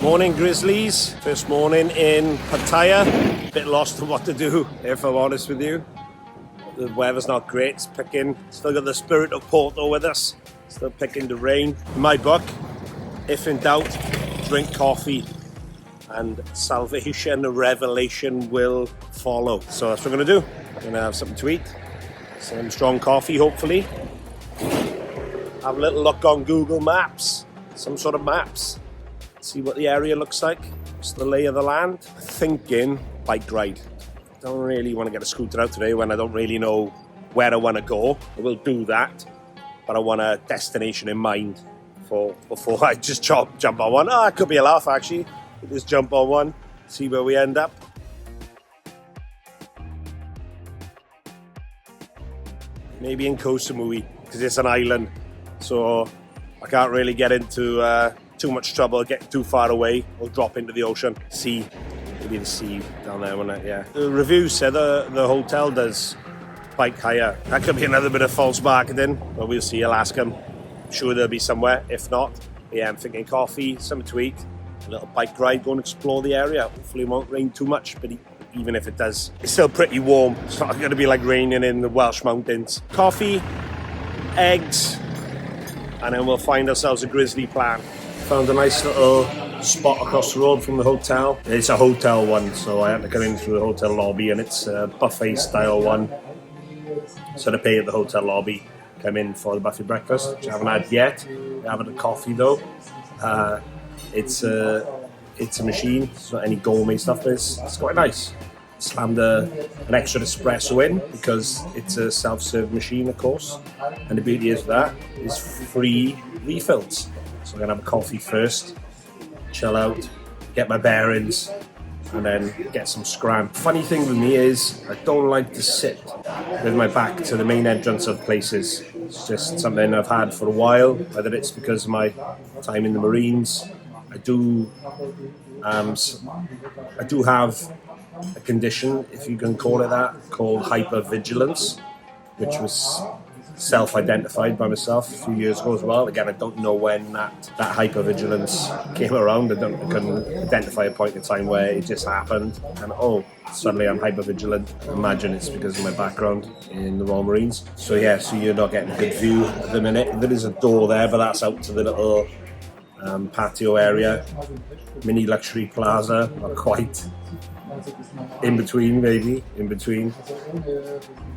Morning Grizzlies, first morning in Pattaya. Bit lost on what to do, if I'm honest with you. The weather's not great, it's picking. Still got the spirit of Porto with us. Still picking the rain. In my book, if in doubt, drink coffee and salvation and revelation will follow. So that's what we're gonna do. We're gonna have something to eat. Some strong coffee, hopefully. Have a little look on Google Maps. Some sort of maps. See what the area looks like. What's the lay of the land? Thinking bike ride. Don't really want to get a scooter out today when I don't really know where I want to go. I will do that, but I want a destination in mind before I just jump on one. It could be a laugh actually. Just jump on one, see where we end up. Maybe in Koh Samui, because it's an island, so I can't really get into too much trouble getting too far away or drop into the ocean. Sea, maybe the sea down there, wouldn't it? Yeah. The review said the hotel does bike hire. That could be another bit of false marketing, but we'll see. I'll ask them. I'm sure there'll be somewhere. If not, yeah, I'm thinking coffee, something to eat, a little bike ride, go and explore the area. Hopefully it won't rain too much, but even if it does, it's still pretty warm. It's not going to be like raining in the Welsh mountains. Coffee, eggs, and then we'll find ourselves a grizzly plan. Found a nice little spot across the road from the hotel. It's a hotel one, so I had to come in through the hotel lobby, and it's a buffet style one. So to pay at the hotel lobby, come in for the buffet breakfast, which I haven't had yet. I haven't had coffee though. It's a machine, it's not any gourmet stuff, but it's quite nice. Slammed an extra espresso in because it's a self-serve machine, of course. And the beauty is that is free refills. So I'm gonna have a coffee first, chill out, get my bearings, and then get some scram. Funny thing with me is I don't like to sit with my back to the main entrance of places. It's just something I've had for a while, whether it's because of my time in the Marines. I do have a condition, if you can call it that, called hypervigilance, which was self-identified by myself a few years ago as well. Again, I don't know when that hypervigilance came around. I couldn't identify a point in time where it just happened and suddenly I'm hypervigilant. I imagine it's because of my background in the Royal Marines. So yeah, so you're not getting a good view at the minute. There is a door there, but that's out to the little patio area. Mini luxury plaza, not quite. In between,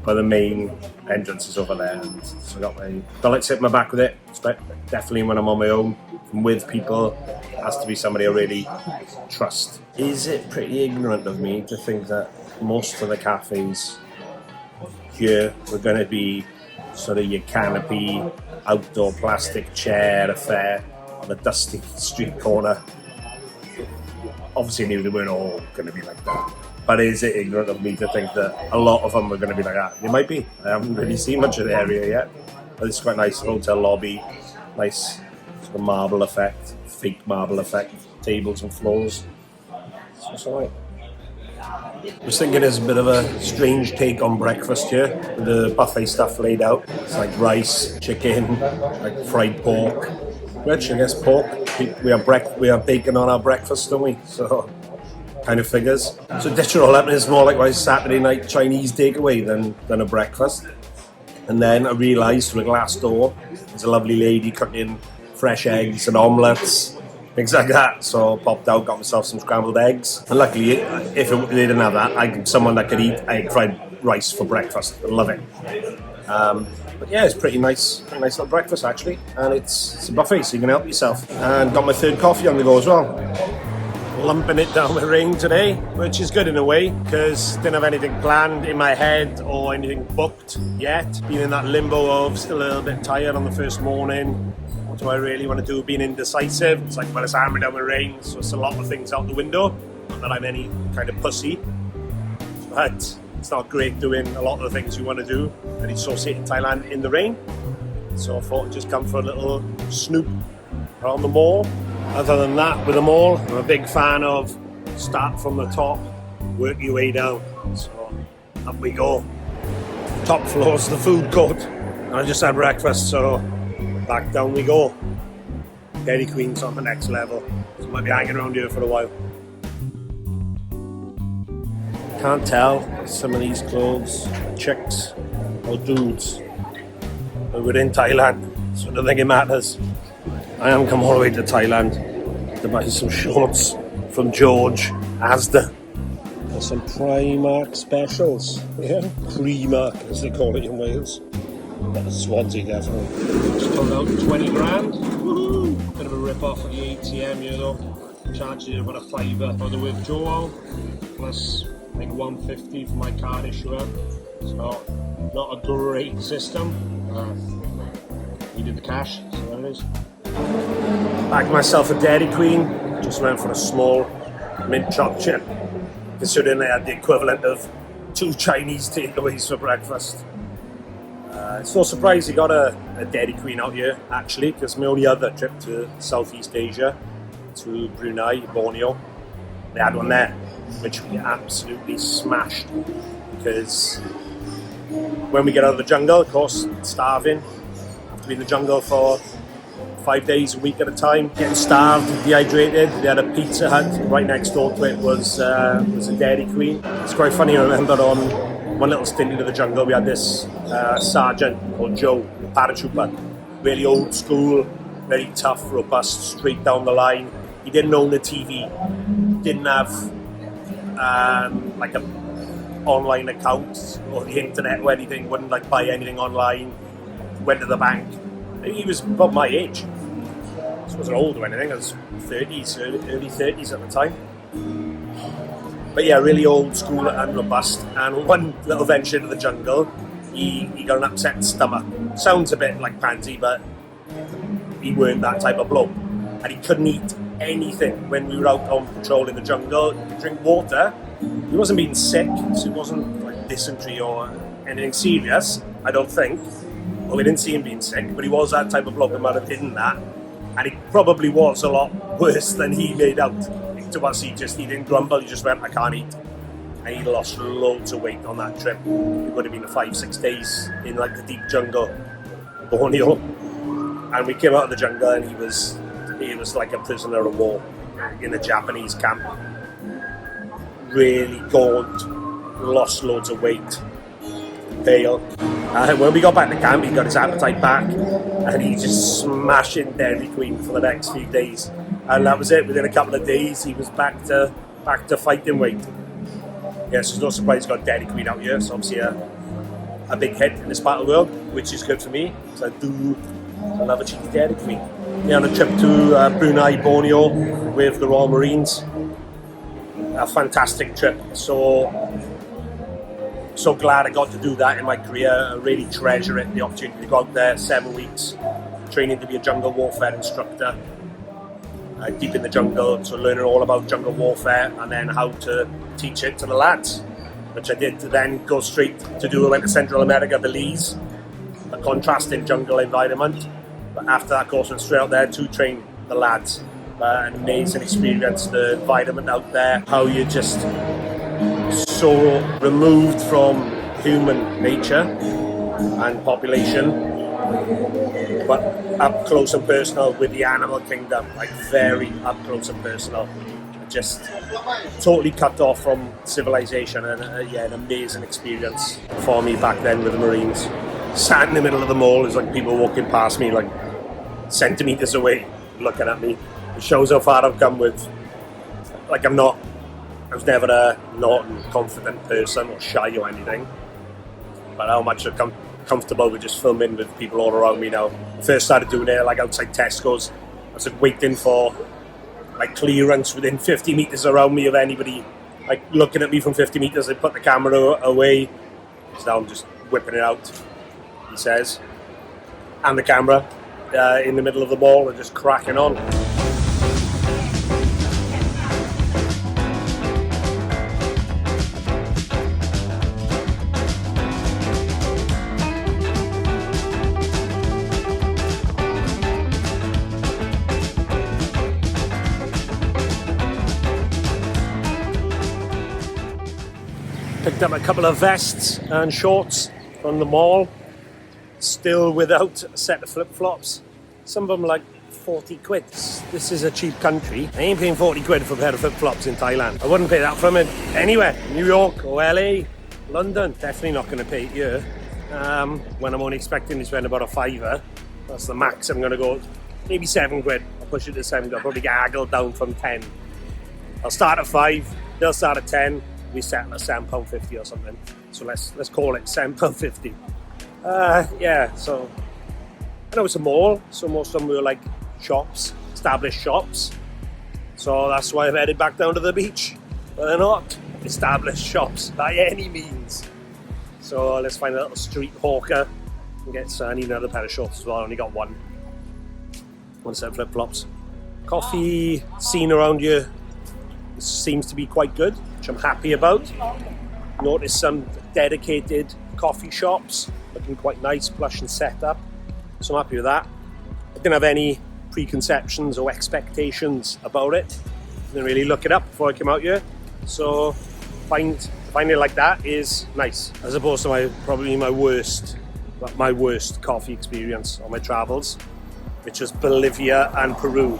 but the main entrance is over there, and so don't like to sit my back with it. Definitely when I'm on my own and with people, it has to be somebody I really trust. Is it pretty ignorant of me to think that most of the cafes here were going to be sort of your canopy, outdoor plastic chair affair on a dusty street corner? Obviously I knew they weren't all going to be like that. But is it ignorant of me to think that a lot of them are going to be like that? They might be. I haven't really seen much of the area yet. But it's quite nice. Hotel lobby. Nice sort of marble effect. Fake marble effect. Tables and floors. So it's alright. I was thinking there's a bit of a strange take on breakfast here. With the buffet stuff laid out. It's like rice, chicken, like fried pork. Which I guess pork. We have bacon on our breakfast, don't we? So kind of figures. So ditch it all up, and it's more like my Saturday night Chinese takeaway than a breakfast. And then I realised through a glass door there's a lovely lady cooking fresh eggs and omelettes, things like that. So I popped out, got myself some scrambled eggs. And luckily, if they didn't have that, I'm someone that could eat egg fried rice for breakfast. I love it. But yeah, it's pretty nice little breakfast actually, and it's a buffet, so you can help yourself. And got my third coffee on the go as well. Lumping it down with rain today, which is good in a way, because didn't have anything planned in my head or anything booked yet. Been in that limbo of still a little bit tired on the first morning. What do I really want to do? Being indecisive. It's like, well, it's hammering down with rain, so it's a lot of things out the window. Not that I'm any kind of pussy, but it's not great doing a lot of the things you want to do and associate in Thailand in the rain. So I thought I'd just come for a little snoop around the mall. Other than that, with the mall, I'm a big fan of start from the top, work your way down. So up we go. Top floor's the food court. And I just had breakfast, so back down we go. Dairy Queen's on the next level, so I might be hanging around here for a while. Can't tell some of these clothes are chicks or dudes. But we're in Thailand, so I don't think it matters. I haven't come all the way to Thailand to buy some shorts from George Asda. There's some Primark specials. Yeah, Primark as they call it in Wales. That's Swansea definitely. Just took out 20 grand. Woohoo! Bit of a rip off of the ATM, you know. Charged you about a fiver for the withdrawal, plus I think 150 for my card issuer. So not a great system. Needed the cash, so there it is. Bagged myself a Dairy Queen. Just went for a small mint choc chip, considering they had the equivalent of 2 Chinese takeaways for breakfast. It's no surprise you got a Dairy Queen out here, actually, because my only other trip to Southeast Asia, to Brunei, Borneo, they had one there, which we absolutely smashed, because when we get out of the jungle, of course, starving, have to be in the jungle for 5 days a week at a time, getting starved, dehydrated. They had a Pizza Hut right next door to it was a Dairy Queen. It's quite funny, I remember on one little stint into the jungle, we had this sergeant called Joe, paratrooper, really old school, very tough, robust, straight down the line. He didn't own a TV, didn't have like a online account or the internet or anything, wouldn't like buy anything online, went to the bank. He was about my age. He wasn't old or anything, I was 30s, early 30s at the time. But yeah, really old school and robust. And one little venture into the jungle, he got an upset stomach. Sounds a bit like pansy, but he weren't that type of bloke. And he couldn't eat anything when we were out on patrol in the jungle. Drink water. He wasn't being sick, so it wasn't like dysentery or anything serious, I don't think. Well, we didn't see him being sick, but he was that type of bloke that might have hidden that. And he probably was a lot worse than he made out. To us, he didn't grumble, he just went, I can't eat. And he lost loads of weight on that trip. It would have been 5-6 days in like the deep jungle, Borneo. And we came out of the jungle and he was like a prisoner of war in a Japanese camp. Really gaunt, lost loads of weight, pale. When we got back to camp, he got his appetite back and he just smashing Dairy Queen for the next few days. And that was it. Within a couple of days, he was back to fighting weight. Yes, there's no surprise he's got Dairy Queen out here. So obviously a big hit in this part of the world, which is good for me. So I love a cheeky Dairy Queen. Yeah, on a trip to Brunei, Borneo with the Royal Marines. A fantastic trip. So glad I got to do that in my career. I really treasure it, the opportunity to go out there 7 weeks, training to be a jungle warfare instructor. Deep in the jungle, so learning all about jungle warfare and then how to teach it to the lads, which I did. To then go straight to do. I went to Central America, Belize, a contrasting jungle environment. But after that course, went straight out there to train the lads. An amazing experience, the environment out there, how you're just so removed from human nature and population, but up close and personal with the animal kingdom, like very up close and personal. Just totally cut off from civilization, and an amazing experience for me back then with the Marines. Sat in the middle of the mall, there's like people walking past me like centimetres away, looking at me. It shows how far I've come with, like I was never a not confident person or shy or anything, but how much I've come comfortable with just filming with people all around me now. I first started doing it like outside Tesco's. I was like waiting for like clearance within 50 metres around me of anybody like looking at me from 50 metres. They put the camera away. So now I'm just whipping it out, he says, and the camera in the middle of the mall and just cracking on. Picked up a couple of vests and shorts from the mall, still without a set of flip-flops. Some of them like 40 quid. This is a cheap country. I ain't paying 40 quid for a pair of flip-flops in Thailand. I wouldn't pay that from it anywhere. New York or LA, London, definitely not going to pay it here. When I'm only expecting to spend about a fiver. That's the max I'm going to go. Maybe 7 quid. I'll push it to 7. I'll probably get haggled down from 10. I'll start at 5. They'll start at 10. We settle at £7.50 or something. So let's call it £7.50. Yeah, so I know it's a mall, so most of them were like shops, established shops. So that's why I've headed back down to the beach. But they're not established shops by any means. So let's find a little street hawker and get I need another pair of shorts as well. I only got one set of flip-flops. Coffee scene around here seems to be quite good, which I'm happy about. Noticed some dedicated coffee shops looking quite nice, plush and set up. So I'm happy with that. I didn't have any preconceptions or expectations about it. Didn't really look it up before I came out here. So find it like that is nice, as opposed to probably my worst coffee experience on my travels, which was Bolivia and Peru.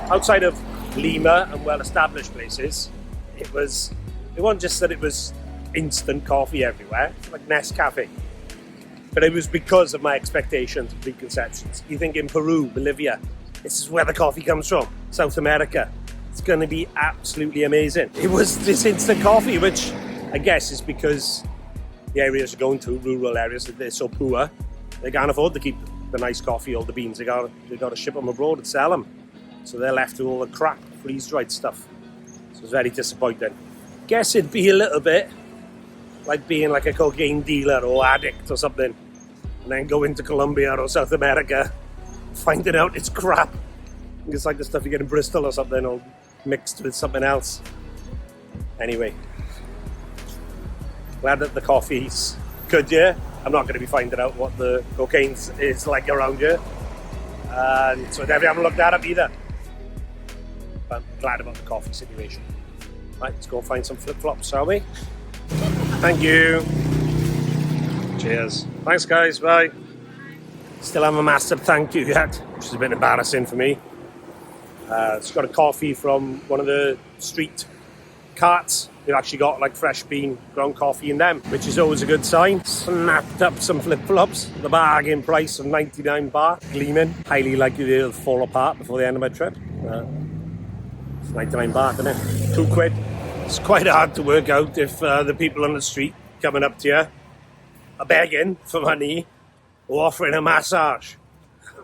Outside of Lima and well-established places, it wasn't just that it was instant coffee everywhere, like Nescafe. But it was because of my expectations and preconceptions. You think in Peru, Bolivia, this is where the coffee comes from, South America. It's going to be absolutely amazing. It was this instant coffee, which I guess is because the areas you're going to, rural areas, they're so poor, they can't afford to keep the nice coffee or the beans. They got to ship them abroad and sell them. So they're left with all the crap, freeze-dried stuff. So it's very disappointing. Guess it'd be a little bit like being like a cocaine dealer or addict or something, and then go into Colombia or South America, finding out it's crap. It's like the stuff you get in Bristol or something, or mixed with something else. Anyway, glad that the coffee's good here. I'm not going to be finding out what the cocaine is like around here, and so I definitely haven't looked that up either. But I'm glad about the coffee situation. Right, let's go find some flip-flops, shall we? Thank you. Cheers. Thanks, guys. Bye. Still haven't a massive thank you yet, which is a bit embarrassing for me. It's got a coffee from one of the street carts. They've actually got like fresh bean ground coffee in them, which is always a good sign. Snapped up some flip-flops. The bargain price of 99 baht, gleaming. Highly likely they'll fall apart before the end of my trip. It's 99 baht, isn't it? 2 quid. It's quite hard to work out if the people on the street coming up to you are begging for money or offering a massage.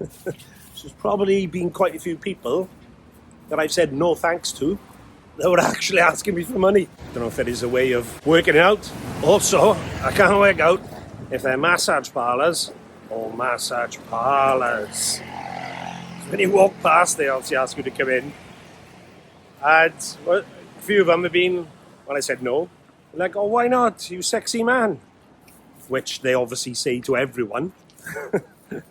So there's probably been quite a few people that I've said no thanks to that were actually asking me for money. I don't know if it is a way of working it out. Also, I can't work out if they're massage parlours or massage parlours. When you walk past, they obviously ask you to come in. And a few of them have been, when I said no, they're like, oh, why not? You sexy man. Which they obviously say to everyone. But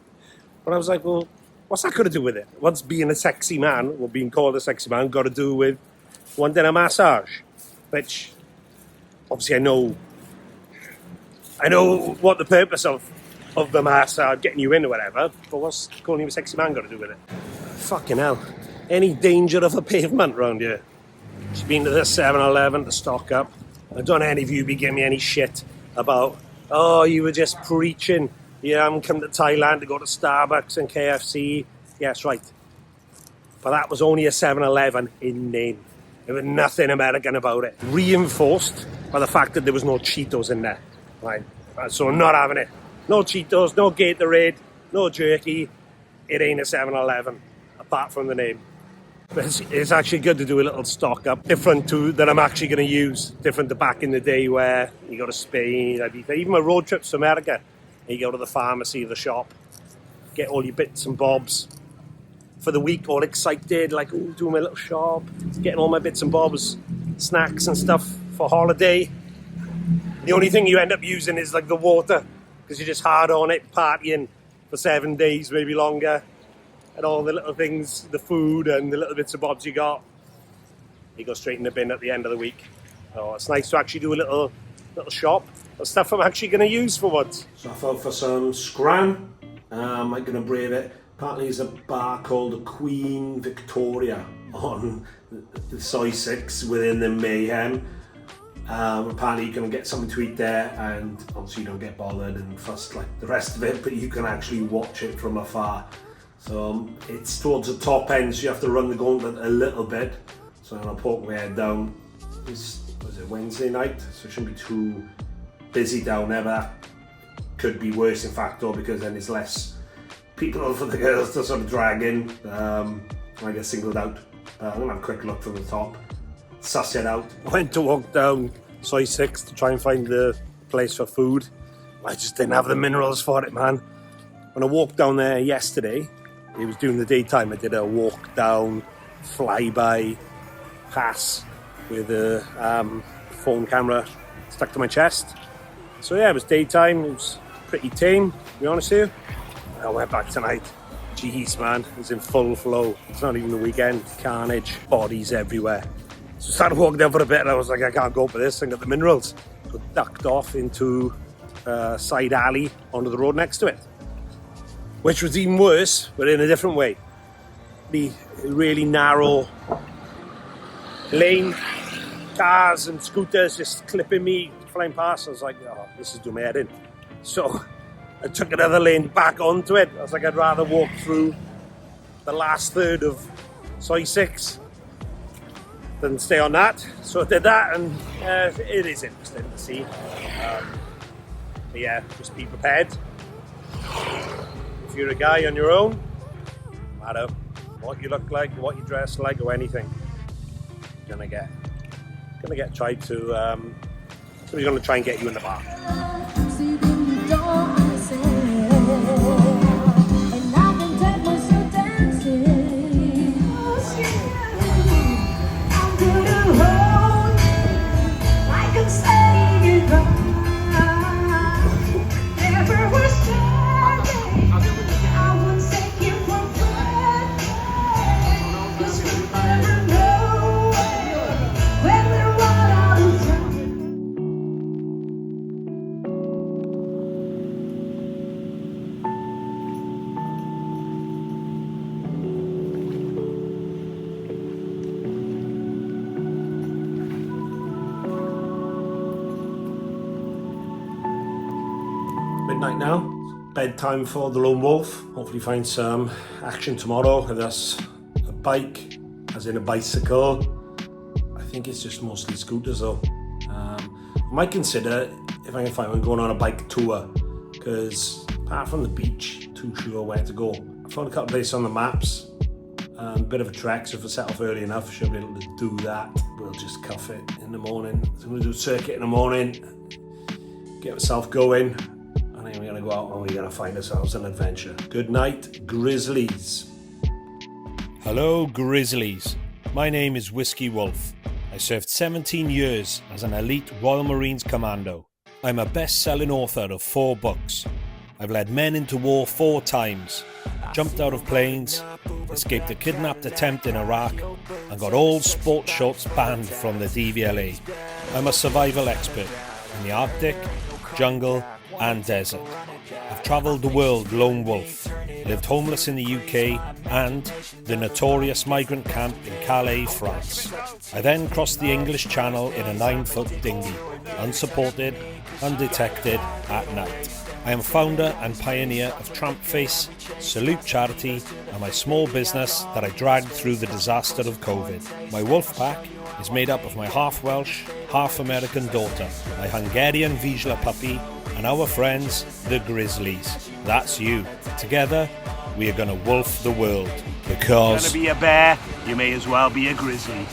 I was like, well, what's that got to do with it? What's being a sexy man, or being called a sexy man, got to do with wanting a massage? Which, obviously I know what the purpose of the massage, getting you in or whatever, but what's calling you a sexy man got to do with it? Fucking hell. Any danger of a pavement around here? She's been to the 7-Eleven to stock up. I don't know any of you be giving me any shit about, oh, you were just preaching. You haven't come to Thailand to go to Starbucks and KFC. Yes, right. But that was only a 7-Eleven in name. There was nothing American about it. Reinforced by the fact that there was no Cheetos in there. Right. So I'm not having it. No Cheetos, no Gatorade, no jerky. It ain't a 7-Eleven, apart from the name. But it's actually good to do a little stock up, different to that I'm actually going to use, different to back in the day where you go to Spain, even my road trips to America, you go to the pharmacy, the shop, get all your bits and bobs for the week, all excited, like, oh, doing my little shop, getting all my bits and bobs, snacks and stuff for holiday. The only thing you end up using is like the water, because you're just hard on it, partying for 7 days, maybe longer. And all the little things, the food and the little bits of bobs you got, you go straight in the bin at the end of the week. So it's nice to actually do a little shop of stuff I'm actually going to use for once. So I thought for some scran, I'm going to brave it, Apparently there's a bar called the Queen Victoria on the Soy 6 within the Mayhem. Apparently you can get something to eat there, and obviously you don't get bothered and fussed like the rest of it, but you can actually watch it from afar. So it's towards the top end, so you have to run the gauntlet a little bit. So I'm going to poke my head down. Was it Wednesday night? So it shouldn't be too busy down there, but that could be worse in fact though, because then there's less people for the girls to sort of drag in. I get singled out. I'm going to have a quick look from the top, suss it out. I went to walk down Soy 6 to try and find the place for food. I just didn't have the minerals for it, man. When I walked down there yesterday, it was during the daytime. I did a walk down, flyby, pass with a phone camera stuck to my chest. So yeah, it was daytime. It was pretty tame, to be honest with you. I went back tonight. Jeez, man, it's in full flow. It's not even the weekend. Carnage, bodies everywhere. So I started walking down for a bit and I was like, I can't go for this. I got the minerals. So ducked off into a side alley onto the road next to it, which was even worse, but in a different way. The really narrow lane, cars and scooters just clipping me, flying past. I was like, oh, this is doing my head in. So I took another lane back onto it. I was like, I'd rather walk through the last third of Soy 6 than stay on that. So I did that, and it is interesting to see. But yeah, just be prepared. If you're a guy on your own, no matter what you look like, what you dress like, or anything, you're gonna get tried to. Somebody's gonna try and get you in the bar. Midnight now, bedtime for the lone wolf. Hopefully find some action tomorrow, whether that's a bike, as in a bicycle. I think it's just mostly scooters though. I might consider, if I can find one, going on a bike tour, because apart from the beach, too sure where to go. I found a couple of places on the maps, a bit of a trek, so if I set off early enough, I should be able to do that. We'll just cuff it in the morning. So I'm going to do a circuit in the morning, get myself going. I think we're going to go out and we're going to find ourselves an adventure. Good night, Grizzlies. Hello, Grizzlies. My name is Whiskey Wolf. I served 17 years as an elite Royal Marines commando. I'm a best-selling author of 4 books. I've led men into war 4 times, jumped out of planes, escaped a kidnapped attempt in Iraq, and got all sports shorts banned from the DVLA. I'm a survival expert in the Arctic, jungle, and desert. I've travelled the world lone wolf, lived homeless in the UK and the notorious migrant camp in Calais, France. I then crossed the English Channel in a 9-foot dinghy, unsupported, undetected at night. I am founder and pioneer of Tramp Face, Salute Charity, and my small business that I dragged through the disaster of COVID. My wolf pack is made up of my half Welsh, half American daughter, my Hungarian Vizsla puppy, and our friends, the Grizzlies. That's you. Together, we are going to wolf the world. Because... If you're going to be a bear, you may as well be a grizzly.